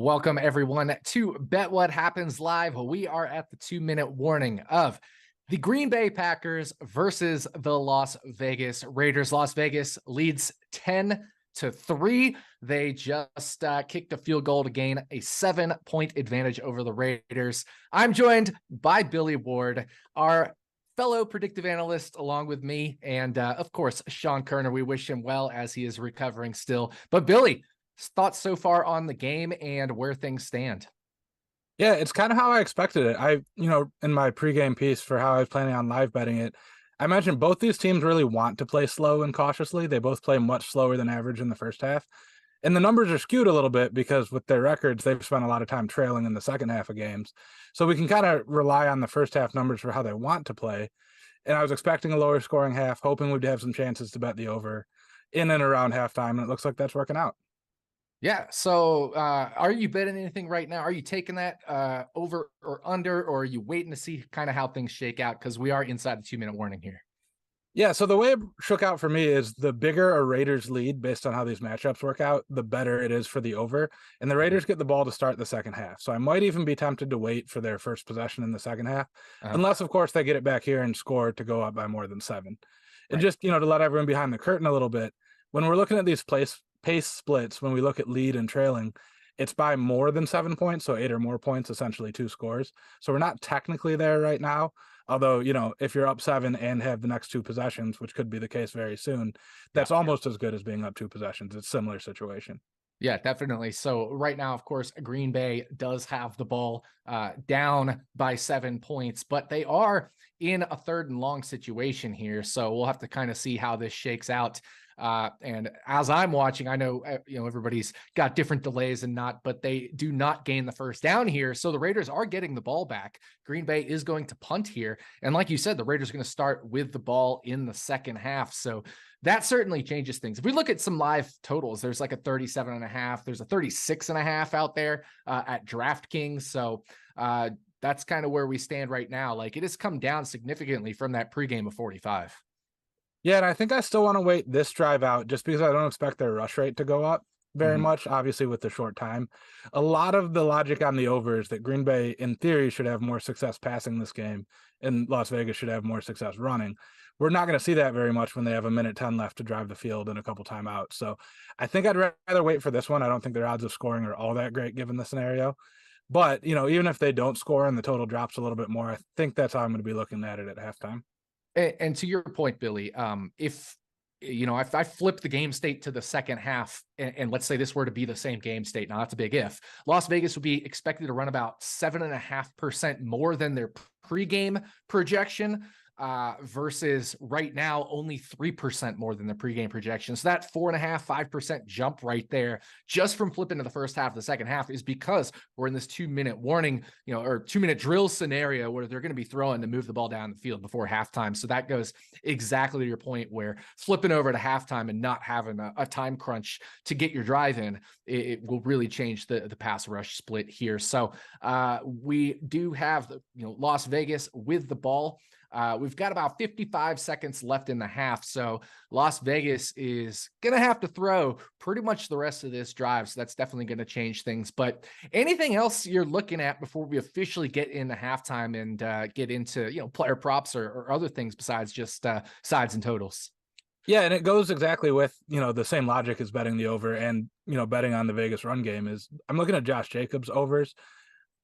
Welcome, everyone, to Bet What Happens Live. We are at the 2-minute warning of the Green Bay Packers versus the Las Vegas Raiders. Las Vegas leads 10-3. They just kicked a field goal to gain a 7-point advantage over the Raiders. I'm joined by Billy Ward, our fellow predictive analyst, along with me, and of course, Sean Kerner. We wish him well as he is recovering still. But Billy, thoughts so far on the game and where things stand? Yeah, it's kind of how I expected it. In my pregame piece for how I was planning on live betting it, I mentioned both these teams really want to play slow and cautiously. They both play much slower than average in the first half. And the numbers are skewed a little bit because with their records, they've spent a lot of time trailing in the second half of games. So we can kind of rely on the first half numbers for how they want to play. And I was expecting a lower scoring half, hoping we'd have some chances to bet the over in and around halftime. And it looks like that's working out. Yeah. So are you betting anything right now? Are you taking that over or under, or are you waiting to see kind of how things shake out? Because we are inside the 2-minute warning here. Yeah, so the way it shook out for me is the bigger a Raiders lead based on how these matchups work out, the better it is for the over. And the Raiders get the ball to start the second half. So I might even be tempted to wait for their first possession in the second half, unless, of course, they get it back here and score to go up by more than 7. And just, to let everyone behind the curtain a little bit, when we're looking at these pace splits, when we look at lead and trailing, it's by more than 7 points, so 8 or more points, essentially 2 scores. So we're not technically there right now. Although, if you're up 7 and have the next 2 possessions, which could be the case very soon, that's almost as good as being up 2 possessions. It's a similar situation. Yeah, definitely. So right now, of course, Green Bay does have the ball down by 7 points, but they are in a 3rd and long situation here. So we'll have to kind of see how this shakes out. And as I'm watching, I know, everybody's got different delays and not, but they do not gain the first down here. So the Raiders are getting the ball back. Green Bay is going to punt here. And like you said, the Raiders are going to start with the ball in the second half. So that certainly changes things. If we look at some live totals, there's like a 37.5, there's a 36.5 out there at DraftKings. So that's kind of where we stand right now. Like, it has come down significantly from that pregame of 45. Yeah, and I think I still want to wait this drive out just because I don't expect their rush rate to go up very much, obviously, with the short time. A lot of the logic on the over is that Green Bay, in theory, should have more success passing this game, and Las Vegas should have more success running. We're not going to see that very much when they have 1:10 left to drive the field and a couple timeouts. So I think I'd rather wait for this one. I don't think their odds of scoring are all that great given the scenario. But, even if they don't score and the total drops a little bit more, I think that's how I'm going to be looking at it at halftime. And to your point, Billy, if I flip the game state to the second half, and let's say this were to be the same game state, now that's a big if, Las Vegas would be expected to run about 7.5% more than their pregame projection, versus right now only 3% more than the pregame projection. So that 4.5-5% jump right there, just from flipping to the first half of the second half, is because we're in this 2-minute warning, or 2-minute drill scenario where they're going to be throwing to move the ball down the field before halftime. So that goes exactly to your point, where flipping over to halftime and not having a time crunch to get your drive in, it will really change the pass rush split here. So we do have Las Vegas with the ball. We've got about 55 seconds left in the half, so Las Vegas is going to have to throw pretty much the rest of this drive, so that's definitely going to change things. But anything else you're looking at before we officially get into halftime and get into player props or other things besides just sides and totals? Yeah, and it goes exactly with, the same logic as betting the over and, betting on the Vegas run game. Is I'm looking at Josh Jacobs overs.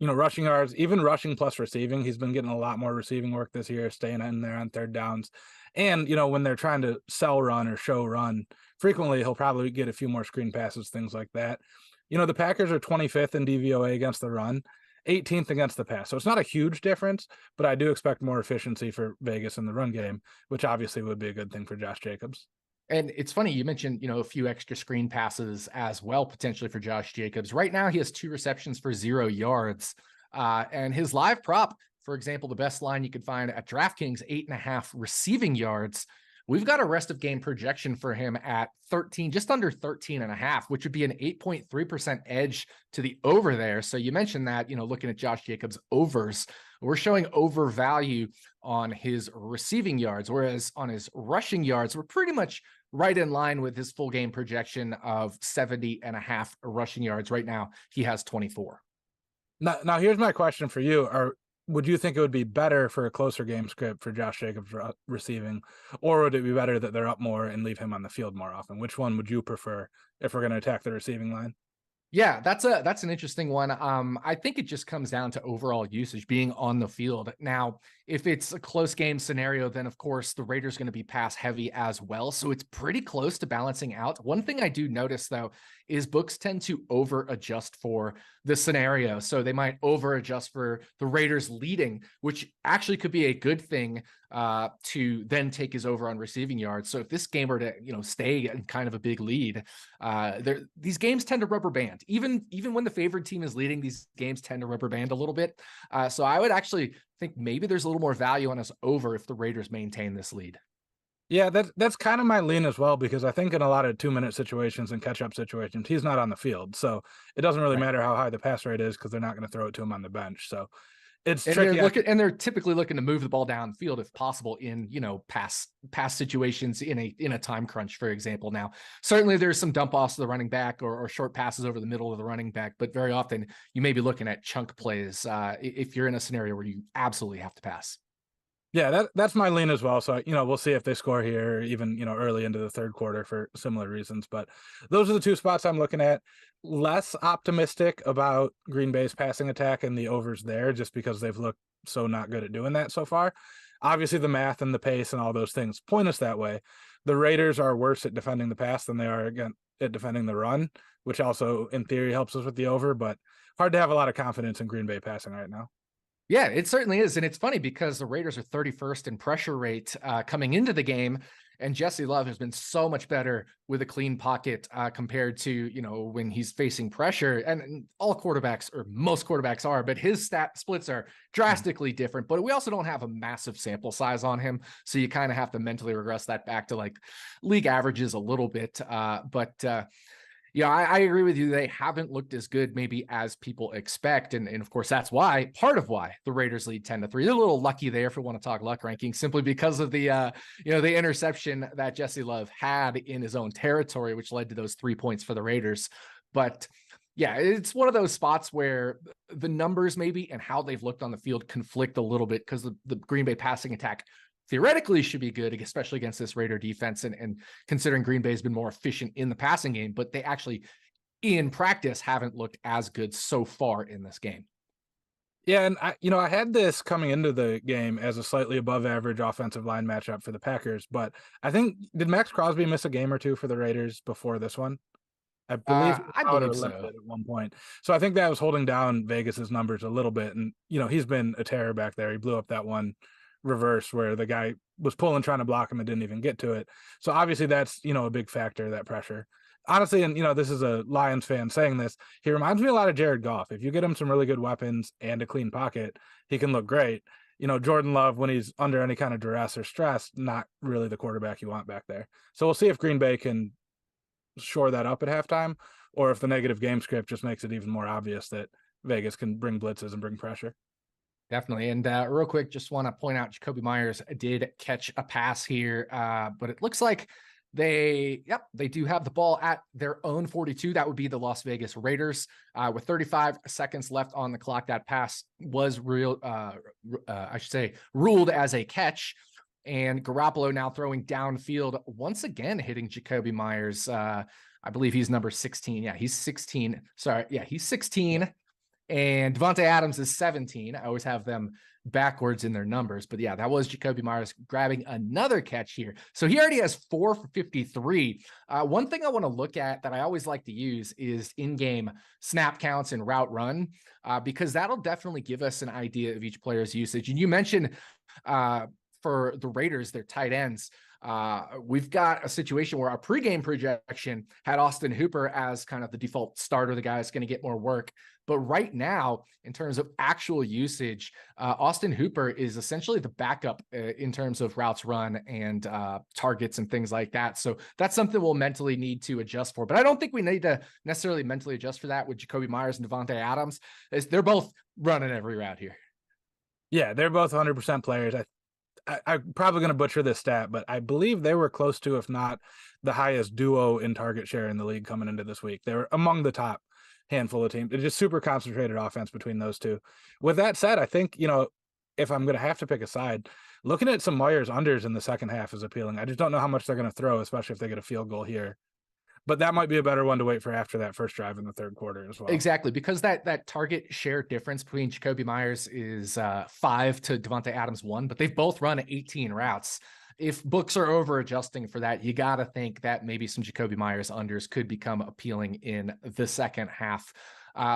Rushing yards, even rushing plus receiving. He's been getting a lot more receiving work this year, staying in there on 3rd downs. And, when they're trying to sell run or show run, frequently he'll probably get a few more screen passes, things like that. The Packers are 25th in DVOA against the run, 18th against the pass. So it's not a huge difference, but I do expect more efficiency for Vegas in the run game, which obviously would be a good thing for Josh Jacobs. And it's funny, you mentioned, a few extra screen passes as well, potentially for Josh Jacobs. Right now, he has 2 receptions for 0 yards. And his live prop, for example, the best line you could find at DraftKings, 8.5 receiving yards. we've got a rest of game projection for him at 13, just under 13.5, which would be an 8.3% edge to the over there. So you mentioned that, looking at Josh Jacobs overs, we're showing over value on his receiving yards, whereas on his rushing yards, we're pretty much right in line with his full game projection of 70.5 rushing yards. Right now, he has 24. Now here's my question for you. Would you think it would be better for a closer game script for Josh Jacobs receiving, or would it be better that they're up more and leave him on the field more often? Which one would you prefer if we're going to attack the receiving line? Yeah, that's an interesting one. I think it just comes down to overall usage being on the field. Now, if it's a close game scenario, then of course the Raiders going to be pass heavy as well. So it's pretty close to balancing out. One thing I do notice though is books tend to over adjust for the scenario. So they might over adjust for the Raiders leading, which actually could be a good thing to then take his over on receiving yards. So if this game were to, stay in kind of a big lead, these games tend to rubber band. Even when the favored team is leading, these games tend to rubber band a little bit. So I would actually think maybe there's a little more value on us over if the Raiders maintain this lead. Yeah, that's kind of my lean as well, because I think in a lot of 2-minute situations and catch-up situations, he's not on the field. So it doesn't really matter how high the pass rate is because they're not going to throw it to him on the bench. So it's tricky. They're typically looking to move the ball downfield if possible in, pass situations in a time crunch, for example. Now, certainly there's some dump offs to the running back or short passes over the middle of the running back, but very often you may be looking at chunk plays if you're in a scenario where you absolutely have to pass. Yeah, that's my lean as well. So, we'll see if they score here, even, early into the third quarter for similar reasons. But those are the two spots I'm looking at. Less optimistic about Green Bay's passing attack and the overs there, just because they've looked so not good at doing that so far. Obviously, the math and the pace and all those things point us that way. The Raiders are worse at defending the pass than they are at defending the run, which also, in theory, helps us with the over. But hard to have a lot of confidence in Green Bay passing right now. Yeah, it certainly is. And it's funny because the Raiders are 31st in pressure rate coming into the game. And Jesse Love has been so much better with a clean pocket compared to, when he's facing pressure. And all quarterbacks, or most quarterbacks are, but his stat splits are drastically different. But we also don't have a massive sample size on him. So you kind of have to mentally regress that back to like league averages a little bit. Yeah, I agree with you. They haven't looked as good maybe as people expect. And of course, that's part of why the Raiders lead 10-3. They're a little lucky there if we want to talk luck rankings, simply because of the interception that Jesse Love had in his own territory, which led to those 3 points for the Raiders. But yeah, it's one of those spots where the numbers maybe and how they've looked on the field conflict a little bit because the Green Bay passing attack theoretically should be good, especially against this Raider defense. And considering Green Bay has been more efficient in the passing game, but they actually in practice haven't looked as good so far in this game. Yeah. And I had this coming into the game as a slightly above average offensive line matchup for the Packers, but I think, did Max Crosby miss a game or two for the Raiders before this one? I believe so. At one point. So I think that was holding down Vegas's numbers a little bit. And, he's been a terror back there. He blew up that one reverse where the guy was pulling, trying to block him and didn't even get to it. So obviously that's, a big factor, that pressure. Honestly, and this is a Lions fan saying this, he reminds me a lot of Jared Goff. If you get him some really good weapons and a clean pocket, he can look great. Jordan Love, when he's under any kind of duress or stress, not really the quarterback you want back there. So we'll see if Green Bay can shore that up at halftime, or if the negative game script just makes it even more obvious that Vegas can bring blitzes and bring pressure. Definitely. And real quick, just want to point out Jakobi Meyers did catch a pass here, but it looks like they do have the ball at their own 42. That would be the Las Vegas Raiders. With 35 seconds left on the clock, that pass was ruled as a catch. And Garoppolo now throwing downfield once again, hitting Jakobi Meyers. I believe he's number 16. Yeah, he's 16. Sorry. Yeah, he's 16. And Devontae Adams is 17. I always have them backwards in their numbers. But yeah, that was Jakobi Meyers grabbing another catch here. So he already has 4 for 53. One thing I want to look at that I always like to use is in-game snap counts and route run, because that'll definitely give us an idea of each player's usage. And you mentioned for the Raiders, their tight ends, we've got a situation where our pregame projection had Austin Hooper as kind of the default starter, the guy that's going to get more work. But right now, in terms of actual usage, Austin Hooper is essentially the backup in terms of routes run and targets and things like that. So that's something we'll mentally need to adjust for. But I don't think we need to necessarily mentally adjust for that with Jacoby Myers and Devontae Adams. They're both running every route here. Yeah, they're both 100% players. I'm probably going to butcher this stat, but I believe they were close to, if not the highest duo in target share in the league coming into this week. They were among the top handful of teams. It's just super concentrated offense between those two. With that said, I think, if I'm going to have to pick a side, looking at some Myers unders in the second half is appealing. I just don't know how much they're going to throw, especially if they get a field goal here. But that might be a better one to wait for after that first drive in the third quarter as well. Exactly, because that target share difference between Jacoby Myers is 5 to Devontae Adams 1, but they've both run 18 routes. If books are over adjusting for that, you got to think that maybe some Jacoby Myers unders could become appealing in the second half.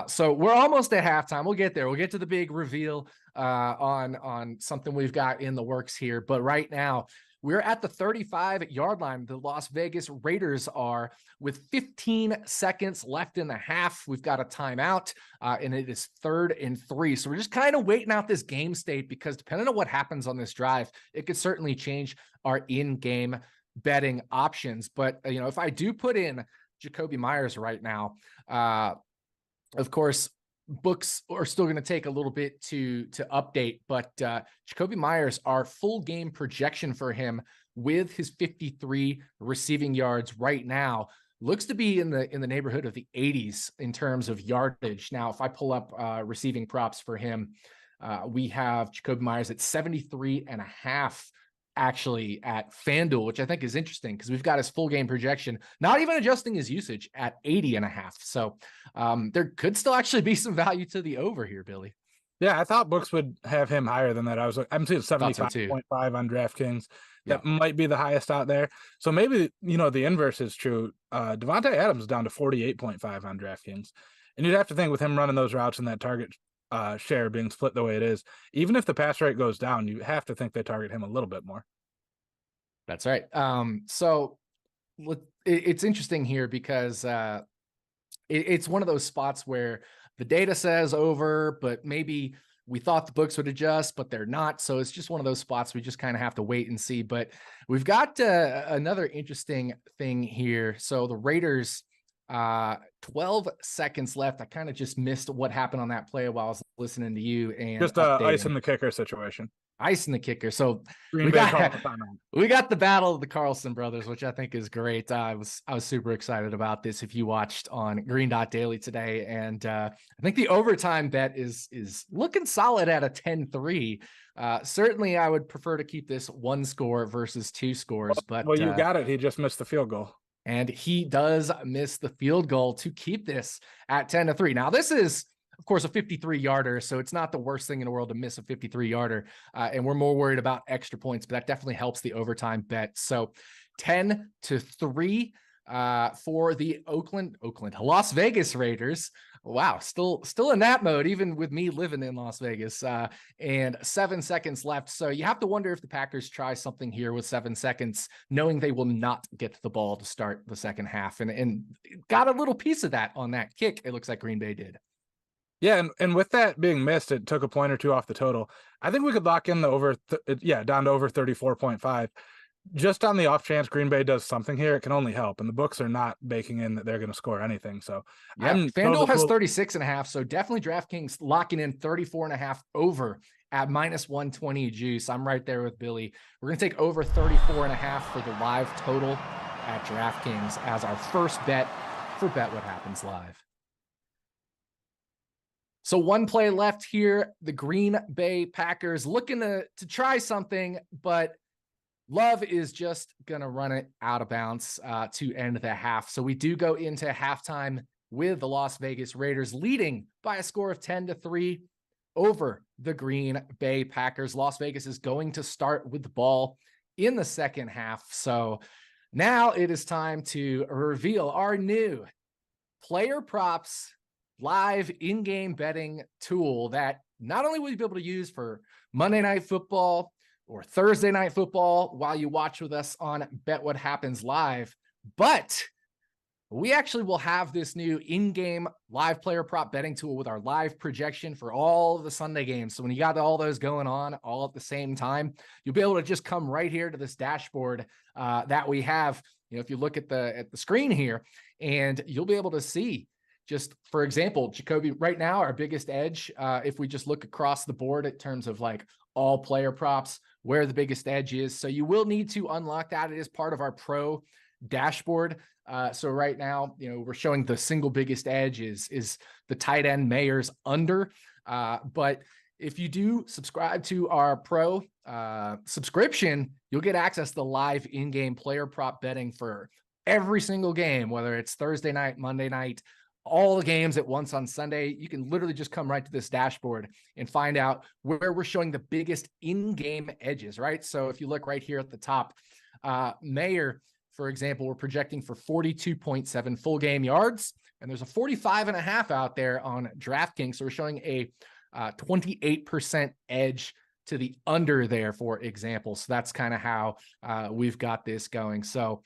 So we're almost at halftime. We'll get there. We'll get to the big reveal on something we've got in the works here. But right now, we're at the 35-yard line. The Las Vegas Raiders are with 15 seconds left in the half. We've got a timeout, and it is 3rd and 3. So we're just kind of waiting out this game state because depending on what happens on this drive, it could certainly change our in-game betting options. But, if I do put in Jacoby Myers right now, of course, books are still going to take a little bit to update, but Jacoby Myers, our full game projection for him with his 53 receiving yards right now looks to be in the neighborhood of the 80s in terms of yardage. Now, if I pull up receiving props for him, we have Jacoby Myers at 73.5 actually at FanDuel, which I think is interesting because we've got his full game projection, not even adjusting his usage at 80.5. So there could still actually be some value to the over here, Billy. Yeah, I thought books would have him higher than that. I'm seeing 75.5 on DraftKings. That might be the highest out there. So maybe, the inverse is true. Devontae Adams is down to 48.5 on DraftKings. And you'd have to think with him running those routes and that target share being split the way it is, even if the pass rate goes down, you have to think they target him a little bit more. That's right. So it's interesting here because it's one of those spots where the data says over, but maybe we thought the books would adjust, but they're not. So it's just one of those spots we just kind of have to wait and see. But we've got another interesting thing here. So the Raiders, 12 seconds left. I kind of just missed what happened on that play while I was listening to you and just ice in the kicker situation. Ice in the kicker. So we got the battle of the Carlson brothers, which I think is great. I was super excited about this. If you watched on Green Dot Daily today, and I think the overtime bet is looking solid at a 10-3. Certainly, I would prefer to keep this 1 score versus 2 scores. But you got it. He just missed the field goal. And he does miss the field goal to keep this at 10-3. Now, this is, of course, a 53-yarder, so it's not the worst thing in the world to miss a 53-yarder. And we're more worried about extra points, but that definitely helps the overtime bet. So 10-3 for the Las Vegas Raiders. Wow, still in that mode, even with me living in Las Vegas, and 7 seconds left. So you have to wonder if the Packers try something here with 7 seconds, knowing they will not get the ball to start the second half, and got a little piece of that on that kick. It looks like Green Bay did. Yeah, and with that being missed, it took a point or two off the total. I think we could lock in the over, down to over 34.5. Just on the off chance Green Bay does something here, it can only help. And the books are not baking in that they're going to score anything. So FanDuel has 36.5. So definitely DraftKings locking in 34.5 over at -120 juice. I'm right there with Billy. We're going to take over 34.5 for the live total at DraftKings as our first bet for Bet What Happens Live. So 1 play left here. The Green Bay Packers looking to try something, but Love is just going to run it out of bounds to end the half. So we do go into halftime with the Las Vegas Raiders leading by a score of 10-3 over the Green Bay Packers. Las Vegas is going to start with the ball in the second half. So now it is time to reveal our new player props live in-game betting tool that not only will you be able to use for Monday Night Football or Thursday Night Football while you watch with us on Bet What Happens Live, but We actually will have this new in-game live player prop betting tool with our live projection for all of the Sunday games. So when you got all those going on all at the same time, you'll be able to just come right here to this dashboard that we have. If you look at the screen here, and you'll be able to see, just for example, Jacoby, right now, our biggest edge, if we just look across the board in terms of like all player props, where the biggest edge is. So you will need to unlock that. It is part of our pro dashboard. So right now, we're showing the single biggest edge is the tight end Mayer's under. But if you do subscribe to our pro subscription, you'll get access to live in-game player prop betting for every single game, whether it's Thursday night, Monday night, all the games at once on Sunday. You can literally just come right to this dashboard and find out where we're showing the biggest in-game edges, right? So if you look right here at the top, Mayer, for example, we're projecting for 42.7 full game yards, and there's a 45.5 out there on DraftKings. So we're showing a 28% edge to the under there, for example. So that's kind of how we've got this going. So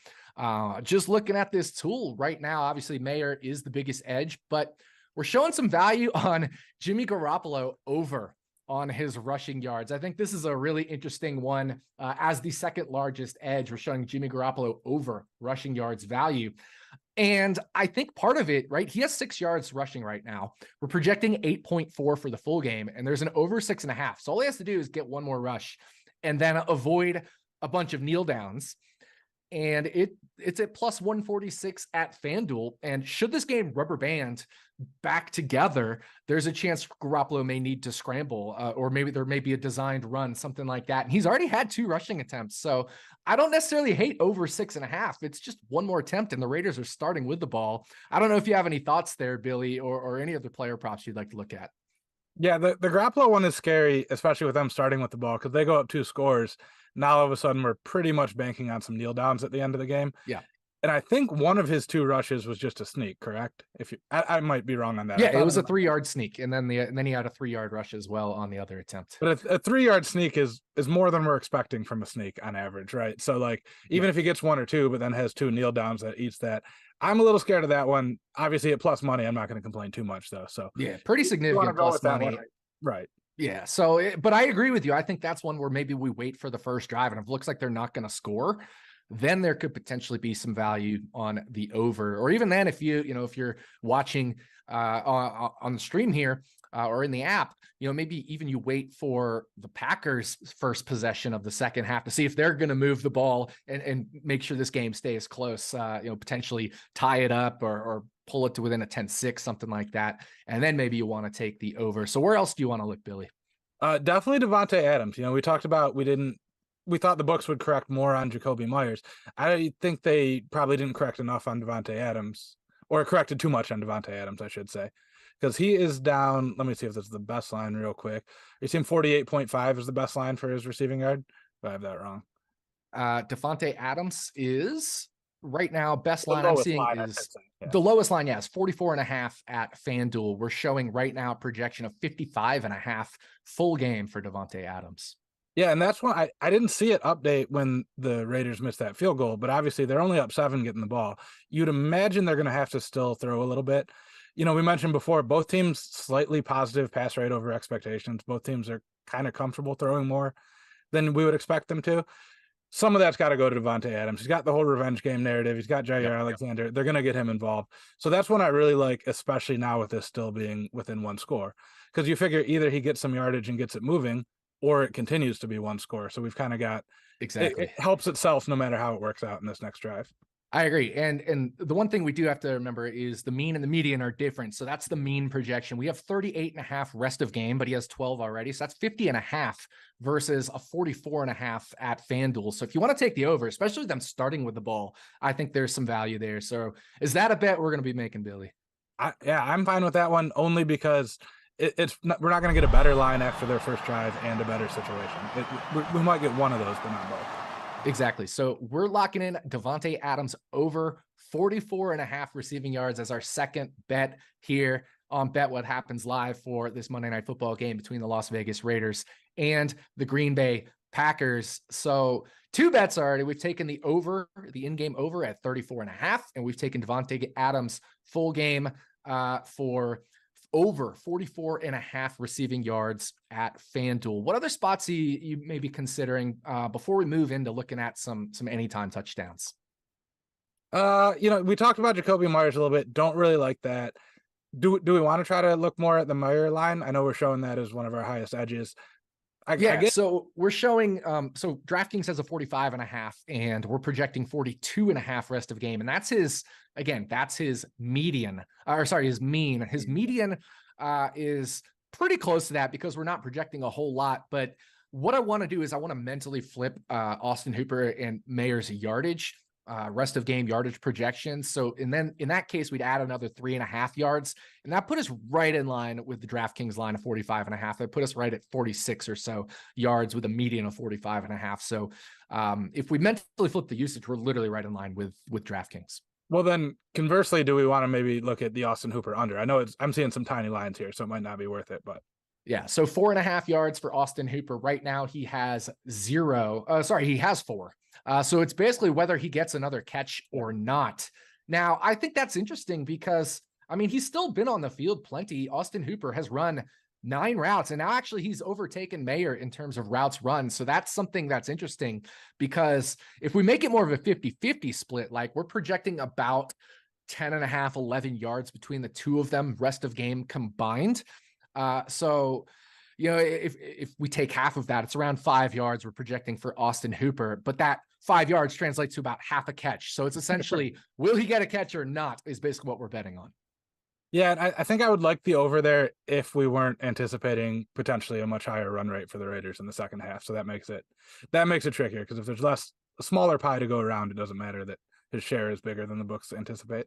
just looking at this tool right now, obviously Mayer is the biggest edge, but we're showing some value on Jimmy Garoppolo over on his rushing yards. I think this is a really interesting one. As the second largest edge, we're showing Jimmy Garoppolo over rushing yards value. And I think part of it, right, he has 6 yards rushing right now. We're projecting 8.4 for the full game, and there's an over 6.5. So all he has to do is get one more rush and then avoid a bunch of kneel downs. And it's at plus 146 at FanDuel. And should this game rubber band back together, there's a chance Garoppolo may need to scramble, or maybe there may be a designed run, something like that. And he's already had 2 rushing attempts. So I don't necessarily hate over 6.5. It's just one more attempt, and the Raiders are starting with the ball. I don't know if you have any thoughts there, Billy, or any other player props you'd like to look at. Yeah, the Garoppolo one is scary, especially with them starting with the ball, because they go up 2 scores. Now all of a sudden we're pretty much banking on some kneel downs at the end of the game. Yeah. And I think one of his 2 rushes was just a sneak, correct? I might be wrong on that. Yeah, it was a 3-yard sneak, and then he had a 3-yard rush as well on the other attempt. But a 3-yard sneak is more than we're expecting from a sneak on average, right? So like even if he gets 1 or 2, but then has 2 kneel downs that eats that, I'm a little scared of that one. Obviously at plus money, I'm not going to complain too much though. So yeah, pretty significant plus money, right? Yeah. So, but I agree with you. I think that's one where maybe we wait for the first drive, and if it looks like they're not going to score, then there could potentially be some value on the over. Or even then, if you're watching on the stream here or in the app, maybe even you wait for the Packers' first possession of the second half to see if they're going to move the ball and make sure this game stays close, potentially tie it up or pull it to within a 10-6, something like that. And then maybe you want to take the over. So where else do you want to look, Billy? Definitely Devontae Adams. We talked about, we thought the books would correct more on Jacoby Myers. I think they probably didn't correct enough on Devontae Adams, or corrected too much on Devontae Adams, I should say, because he is down. Let me see if this is the best line real quick. You seem 48.5 is the best line for his receiving yard. If I have that wrong. Devontae Adams is right now, best line I'm seeing is the lowest line. Yes, 44.5 at FanDuel. We're showing right now projection of 55.5 full game for Devontae Adams. Yeah, and that's why I didn't see it update when the Raiders missed that field goal, but obviously they're only up 7 getting the ball. You'd imagine they're going to have to still throw a little bit. We mentioned before, both teams slightly positive pass rate over expectations. Both teams are kind of comfortable throwing more than we would expect them to. Some of that's got to go to Devontae Adams. He's got the whole revenge game narrative. He's got Jair Alexander. They're going to get him involved. So that's one I really like, especially now with this still being within 1 score. Because you figure either he gets some yardage and gets it moving, or it continues to be 1 score. So we've kind of got exactly. It helps itself no matter how it works out in this next drive. I agree. And the one thing we do have to remember is the mean and the median are different. So that's the mean projection. We have 38.5 rest of game, but he has 12 already. So that's 50.5 versus a 44.5 at FanDuel. So if you want to take the over, especially them starting with the ball, I think there's some value there. So is that a bet we're going to be making, Billy? I'm fine with that one, only because we're not going to get a better line after their first drive and a better situation. We might get one of those, but not both. Exactly. So we're locking in Devontae Adams over 44.5 receiving yards as our second bet here on Bet What Happens Live for this Monday Night Football game between the Las Vegas Raiders and the Green Bay Packers. So 2 bets already. We've taken the in-game over at 34.5, and we've taken Devontae Adams full game for over 44.5 receiving yards at FanDuel. What other spots you may be considering before we move into looking at some anytime touchdowns? We talked about Jacoby Myers a little bit. Don't really like that. Do we want to try to look more at the Meyer line? I know we're showing that as one of our highest edges. I guess. So we're showing, so DraftKings has a 45.5, and we're projecting 42.5 rest of game. And that's his median, his mean. His median is pretty close to that because we're not projecting a whole lot. But what I want to do is I want to mentally flip Austin Hooper and Mayer's yardage, rest of game yardage projections. So, and then in that case, we'd add another 3.5 yards, and that put us right in line with the DraftKings line of 45.5. That put us right at 46 or so yards with a median of 45.5. So, if we mentally flip the usage, we're literally right in line with DraftKings. Well, then conversely, do we want to maybe look at the Austin Hooper under? I know I'm seeing some tiny lines here, so it might not be worth it, but. Yeah, so 4.5 yards for Austin Hooper. Right now, he has 0. He has 4. So it's basically whether he gets another catch or not. Now, I think that's interesting because, I mean, he's still been on the field plenty. Austin Hooper has run 9 routes, and now actually he's overtaken Mayer in terms of routes run. So that's something that's interesting because if we make it more of a 50-50 split, like we're projecting about 10.5, 11 yards between the two of them, rest of game combined. So, if we take half of that, it's around 5 yards we're projecting for Austin Hooper, but that 5 yards translates to about half a catch. So it's essentially, will he get a catch or not is basically what we're betting on. Yeah, and I think I would like the over there if we weren't anticipating potentially a much higher run rate for the Raiders in the second half. So that makes it trickier because if there's a smaller pie to go around, it doesn't matter that his share is bigger than the books anticipate.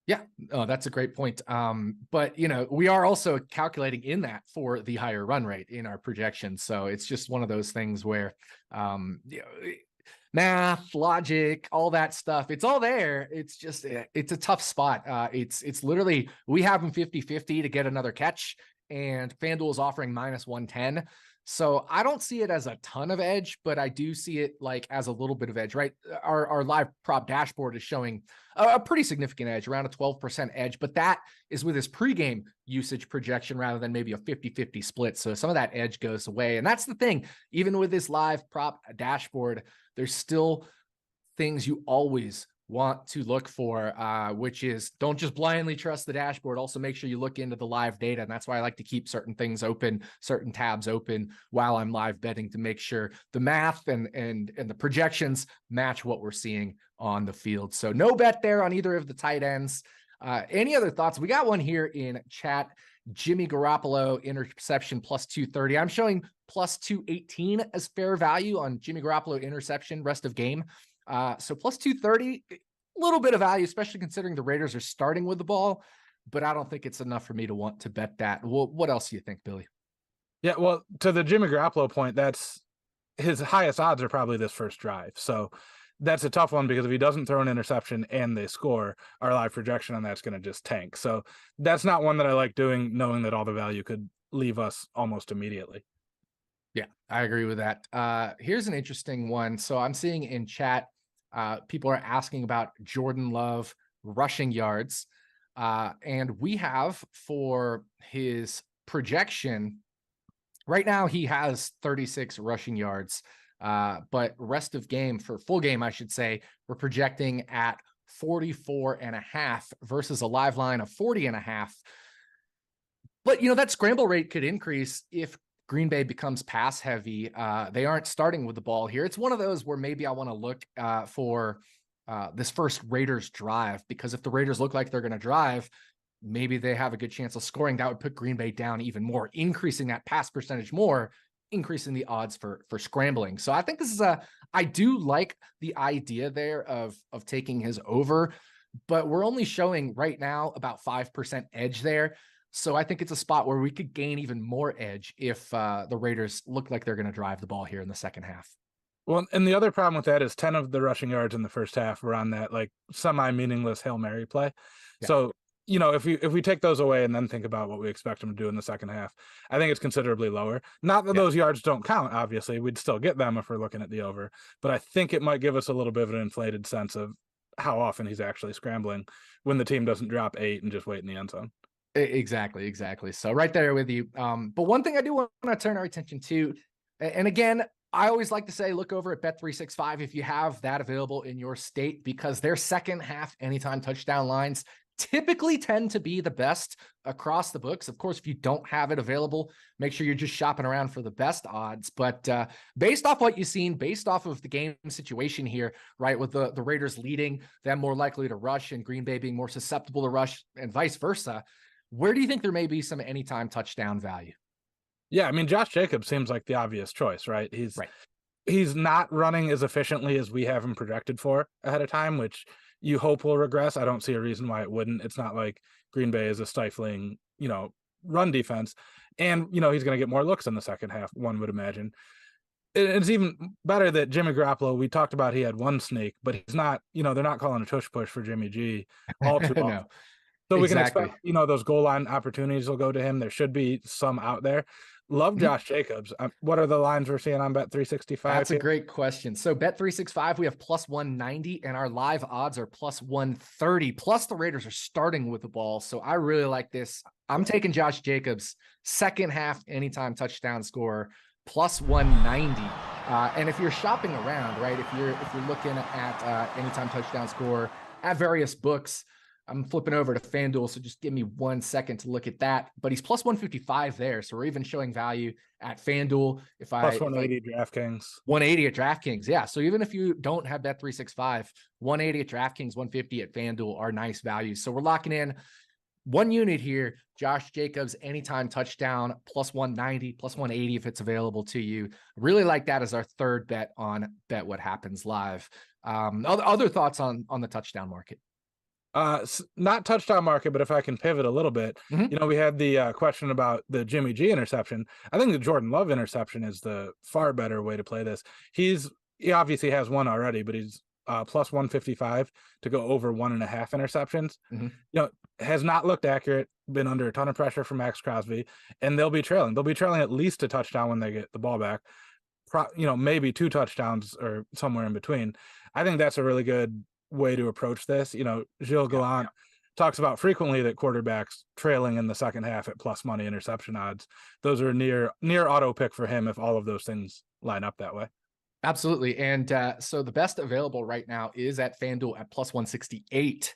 Yeah, that's a great point. But we are also calculating in that for the higher run rate in our projections. So it's just one of those things where, math, logic, all that stuff, it's all there. It's just, it's a tough spot. It's literally, we have him 50-50 to get another catch, and FanDuel is offering -110. So I don't see it as a ton of edge, but I do see it like as a little bit of edge, right? Our live prop dashboard is showing a pretty significant edge, around a 12% edge, but that is with his pregame usage projection rather than maybe a 50-50 split. So some of that edge goes away. And that's the thing, even with this live prop dashboard, there's still things you always want to look for, which is don't just blindly trust the dashboard. Also make sure you look into the live data. And that's why I like to keep certain things open, certain tabs open while I'm live betting to make sure the math and the projections match what we're seeing on the field. So no bet there on either of the tight ends. Any other thoughts? We got one here in chat. Jimmy Garoppolo interception +230. I'm showing +218 as fair value on Jimmy Garoppolo interception rest of game. So +230, a little bit of value, especially considering the Raiders are starting with the ball, but I don't think it's enough for me to want to bet that. Well, what else do you think, Billy? Yeah, well, to the Jimmy Garoppolo point, that's his highest odds are probably this first drive. So that's a tough one because if he doesn't throw an interception and they score, our live projection on that's going to just tank. So that's not one that I like doing, knowing that all the value could leave us almost immediately. Yeah, I agree with that. Here's an interesting one. So I'm seeing in chat, people are asking about Jordan Love rushing yards. And we have for his projection, right now he has 36 rushing yards. But rest of game, for full game, I should say, we're projecting at 44.5 versus a live line of 40.5. But, that scramble rate could increase if Green Bay becomes pass heavy. They aren't starting with the ball here. It's one of those where maybe I want to look for this first Raiders drive, because if the Raiders look like they're going to drive, maybe they have a good chance of scoring. That would put Green Bay down even more, increasing that pass percentage more, increasing the odds for scrambling. So I think this is I do like the idea there of taking his over, but we're only showing right now about 5% edge there. So I think it's a spot where we could gain even more edge if the Raiders look like they're going to drive the ball here in the second half. Well, and the other problem with that is 10 of the rushing yards in the first half were on that like semi-meaningless Hail Mary play. Yeah. So you know, if we take those away and then think about what we expect him to do in the second half, I think it's considerably lower. Not that Yeah. those yards don't count, obviously. We'd still get them if we're looking at the over, but I think it might give us a little bit of an inflated sense of how often he's actually scrambling when the team doesn't drop 8 and just wait in the end zone. Exactly. So right there with you. But one thing I do want to turn our attention to, and again, I always like to say, look over at Bet365 if you have that available in your state, because their second half anytime touchdown lines typically tend to be the best across the books. Of course, if you don't have it available, make sure you're just shopping around for the best odds. But based off what you've seen, based off of the game situation here, right, with the Raiders leading, them more likely to rush, and Green Bay being more susceptible to rush, and vice versa, where do you think there may be some anytime touchdown value? Yeah, I mean, Josh Jacobs seems like the obvious choice, right? Right. He's not running as efficiently as we have him projected for ahead of time, which you hope will regress. I don't see a reason why it wouldn't. It's not like Green Bay is a stifling, you know, run defense. And, you know, he's going to get more looks in the second half, one would imagine. It's even better that Jimmy Garoppolo, we talked about he had one snake, but he's not, you know, they're not calling a tush push for Jimmy G all too often. No, So we can exactly. expect, you know, those goal line opportunities will go to him. There should be some out there. Love Mhm. Josh Jacobs. What are the lines we're seeing on Bet365 That's a here? great question. So Bet365, we have plus 190, and our live odds are plus 130. Plus the Raiders are starting with the ball. So I really like this. I'm taking Josh Jacobs, second half anytime touchdown score, plus 190. And if you're shopping around, right, if you're looking at anytime touchdown score at various books, I'm flipping over to FanDuel, so just give me 1 second to look at that. But he's plus 155 there, so we're even showing value at FanDuel. Plus 180 DraftKings. 180 at DraftKings, yeah. So even if you don't have Bet365, 180 at DraftKings, 150 at FanDuel are nice values. So we're locking in one unit here. Josh Jacobs, anytime touchdown, plus 190, plus 180 if it's available to you. Really like that as our third bet on Bet What Happens Live. Other thoughts on the touchdown market? Not touchdown market, but if I can pivot a little bit, Mm-hmm. you know, we had the question about the Jimmy G interception. I think the Jordan Love interception is the far better way to play this. He obviously has one already, but he's plus 155 to go over 1.5 interceptions. Mm-hmm. You know, has not looked accurate, been under a ton of pressure from Max Crosby, and they'll be trailing. They'll be trailing at least a touchdown when they get the ball back. You know, maybe 2 touchdowns or somewhere in between. I think that's a really good way to approach this. You know, Gilles Gallant talks about frequently that quarterbacks trailing in the second half at plus money interception odds. Those are near auto pick for him if all of those things line up that way. Absolutely. And so the best available right now is at FanDuel at plus 168.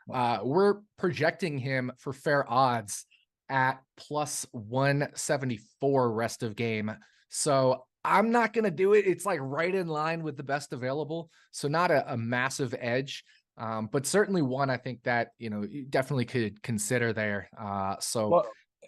We're projecting him for fair odds at plus 174 rest of game. So I'm not going to do it. It's like right in line with the best available. So not a massive edge, but certainly one I think that, you know, you definitely could consider there.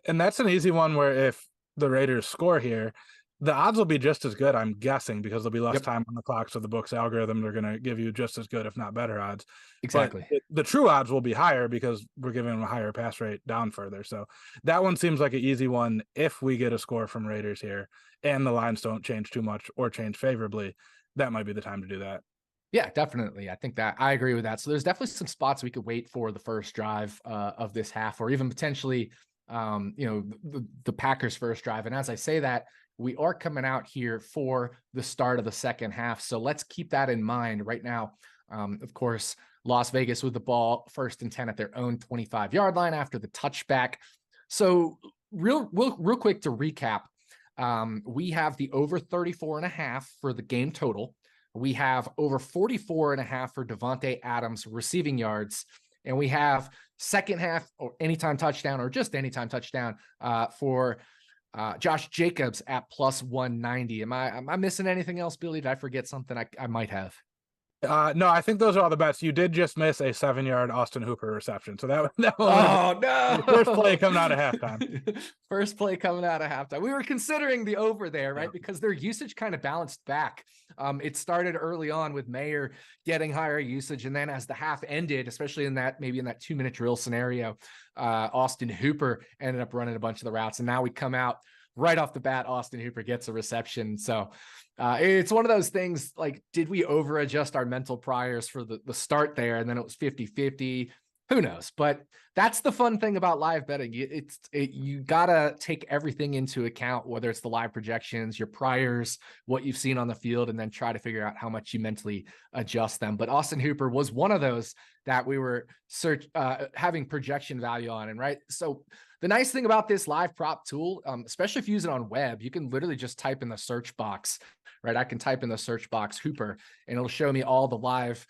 And that's an easy one where if the Raiders score here, the odds will be just as good, I'm guessing, because there'll be less time on the clock. So the book's algorithm, they're going to give you just as good, if not better odds. Exactly. But the true odds will be higher because we're giving them a higher pass rate down further. So that one seems like an easy one. If we get a score from Raiders here and the lines don't change too much or change favorably, that might be the time to do that. Yeah, definitely. I think that I agree with that. So there's definitely some spots we could wait for the first drive of this half, or even potentially, you know, the Packers' first drive. And as I say that, we are coming out here for the start of the second half. So let's keep that in mind right now. Of course, Las Vegas with the ball, 1st and 10 at their own 25-yard line after the touchback. So real quick to recap, we have the over 34.5 for the game total. We have over 44.5 for Devontae Adams receiving yards. And we have second half or anytime touchdown or just anytime touchdown for Josh Jacobs at plus 190. Am I missing anything else, Billy? Did I forget something? I might have. No, I think those are all the bets. You did just miss a 7-yard Austin Hooper reception. So that one Oh, no. First play coming out of halftime. First play coming out of halftime. We were considering the over there, right? Because their usage kind of balanced back. It started early on with Mayer getting higher usage. And then as the half ended, especially in that 2-minute drill scenario, Austin Hooper ended up running a bunch of the routes. And now we come out right off the bat, Austin Hooper gets a reception. So it's one of those things, like, did we over adjust our mental priors for the start there? And then it was 50-50. Who knows? But that's the fun thing about live betting. You gotta take everything into account, whether it's the live projections, your priors, what you've seen on the field, and then try to figure out how much you mentally adjust them. But Austin Hooper was one of those that we were having projection value on. And right, so the nice thing about this live prop tool, especially if you use it on web, you can literally just type in the search box. Right, I can type in the search box Hooper, and it'll show me all the live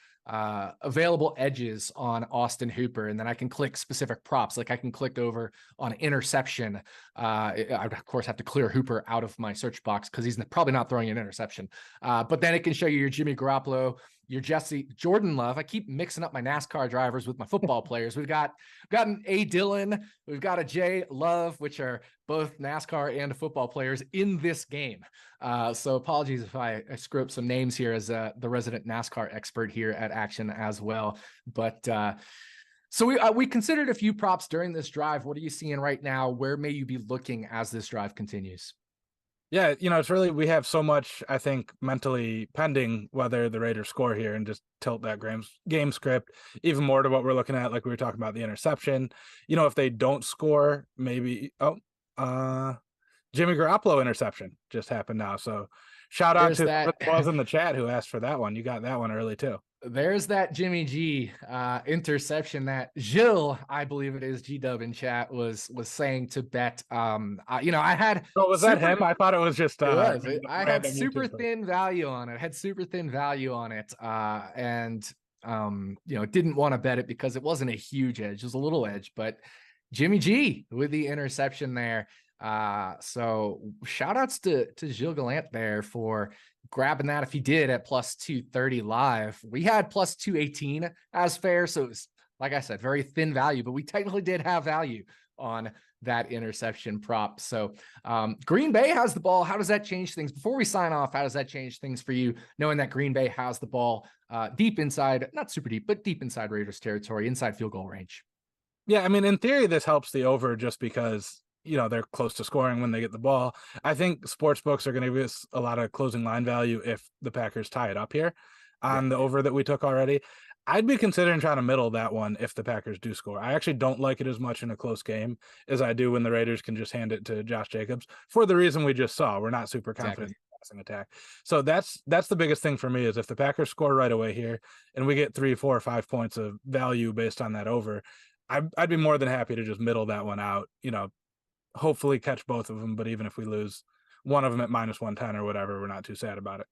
available edges on Austin Hooper, and then I can click specific props. Like I can click over on interception. I of course have to clear Hooper out of my search box because he's probably not throwing an interception. But then it can show you your Jimmy Garoppolo, your Jordan Love. I keep mixing up my NASCAR drivers with my football players. We've got an A Dillon, we've got a J Love, which are both NASCAR and football players in this game. So apologies if I screw up some names here as the resident NASCAR expert here at Action as well. But so we considered a few props during this drive. What are you seeing right now? Where may you be looking as this drive continues? Yeah, it's really, we have so much, I think, mentally pending whether the Raiders score here and just tilt that game script even more to what we're looking at. Like we were talking about the interception. If they don't score, maybe, Jimmy Garoppolo interception just happened now. So shout out to whoever was in the chat who asked for that one. You got that one early too. There's that Jimmy G interception that Jill, I believe it is, G-Dub in chat was saying to bet. I had. Oh, was that him? I thought it was just. I had super thin value on it. And didn't want to bet it because it wasn't a huge edge. It was a little edge, but Jimmy G with the interception there. So shout outs to Gilles Gallant there for grabbing that. If he did at plus 230 live, we had plus 218 as fair. So it was, like I said, very thin value, but we technically did have value on that interception prop. So Green Bay has the ball. How does that change things? Before we sign off, how does that change things for you, knowing that Green Bay has the ball deep inside, not super deep, but deep inside Raiders territory, inside field goal range? Yeah, I mean, in theory, this helps the over just because they're close to scoring when they get the ball. I think sports books are going to give us a lot of closing line value if the Packers tie it up here on the over that we took already. I'd be considering trying to middle that one if the Packers do score. I actually don't like it as much in a close game as I do when the Raiders can just hand it to Josh Jacobs for the reason we just saw. We're not super confident in the passing attack. So that's the biggest thing for me is if the Packers score right away here and we get 3, 4, or 5 points of value based on that over, I'd be more than happy to just middle that one out, hopefully catch both of them. But even if we lose one of them at minus 110 or whatever, we're not too sad about it.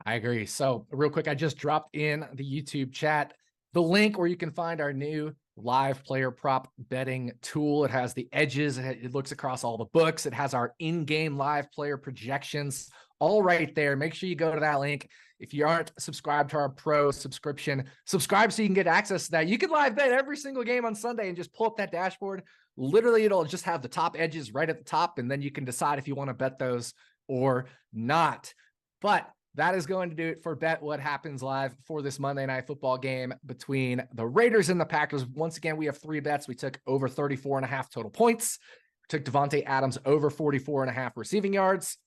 I agree. So real quick, I just dropped in the YouTube chat the link where you can find our new live player prop betting tool. It has the edges. It looks across all the books. It has our in-game live player projections all right there. Make sure you go to that link. If you aren't subscribed to our pro subscription, subscribe so you can get access to that. You can live bet every single game on Sunday and just pull up that dashboard. Literally, it'll just have the top edges right at the top, and then you can decide if you want to bet those or not. But that is going to do it for Bet What Happens Live for this Monday Night Football game between the Raiders and the Packers. Once again, we have 3 bets. We took over 34.5 total points. We took Devontae Adams over 44.5 receiving yards.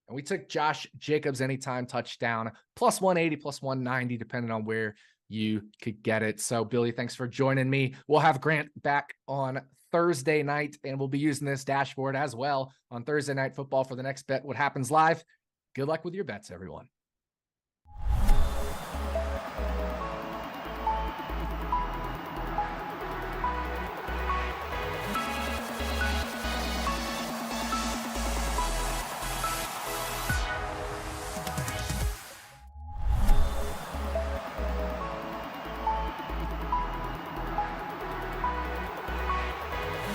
And we took Josh Jacobs anytime touchdown, plus 180, plus 190, depending on where you could get it. So, Billy, thanks for joining me. We'll have Grant back on Thursday night, and we'll be using this dashboard as well on Thursday Night Football for the next Bet What Happens Live. Good luck with your bets, everyone.